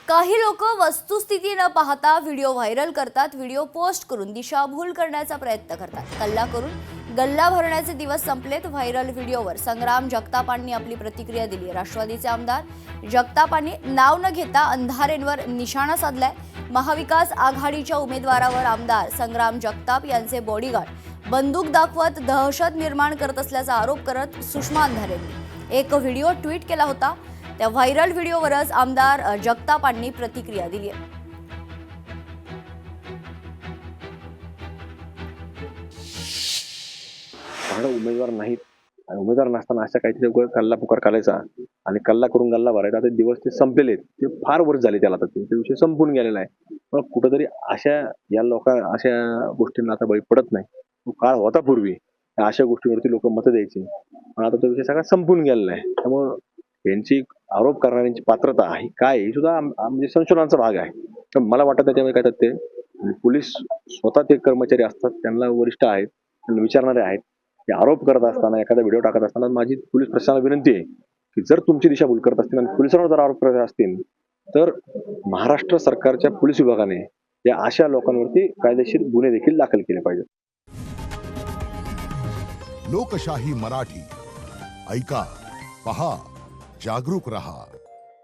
काही लोक वस्तुस्थिती न पाहता व्हिडिओ व्हायरल करतात, व्हिडिओ पोस्ट करून दिशाभूल करण्याचा प्रयत्न करतात। कल्ला करून गल्ला भरण्याचे दिवस संपलेत। व्हायरल व्हिडिओवर संग्राम जगतापांनी आपली प्रतिक्रिया दिली। राष्ट्रवादीचे आमदार जगतापांनी नाव न घेता अंधारेंवर निशाणा साधलाय। महाविकास आघाडीच्या उमेदवारावर आमदार संग्राम जगताप यांचे बॉडीगार्ड बंदूक दाखवत दहशत निर्माण करत असल्याचा आरोप करत सुषमा अंधारेंनी एक व्हिडिओ ट्विट केला होता। त्या व्हायरल व्हिडिओवरच आमदार जगतापांनी प्रतिक्रिया दिली आहे। उमेदवार नाहीत आणि उमेदवार नसताना अशा काहीतरी कल्ला पुकार करायचा आणि कल्ला करून गल्ला भरायचा। आता दिवस ते संपलेले आहेत, ते फार वर्ष झाले त्याला, आता ते विषय संपून गेलेला आहे। पण कुठंतरी अशा अशा गोष्टींना आता बळी पडत नाही। तो काळ होता पूर्वी, अशा गोष्टींवरती लोक मतं द्यायची, पण आता तो विषय सगळा संपून गेलेला आहे। त्यामुळं यांची आरोप करणाऱ्यांची पात्रता आहे काय ही सुद्धा म्हणजे संशोधनाचा भाग आहे। तर मला वाटतं त्याच्यामध्ये काय ते पोलीस स्वतः ते कर्मचारी असतात, त्यांना वरिष्ठ आहेत, त्यांना विचारणारे आहेत। ते आरोप करत असताना, एखादा व्हिडिओ टाकत असताना माझी पोलीस प्रशासनाला विनंती आहे की जर तुमची दिशाभूल करत असतील आणि पोलिसांवर जर आरोप करत असतील तर महाराष्ट्र सरकारच्या पोलीस विभागाने या अशा लोकांवरती कायदेशीर गुन्हे देखील दाखल केले पाहिजेत। लोकशाही मराठी ऐका, पहा, जागरूक रहा।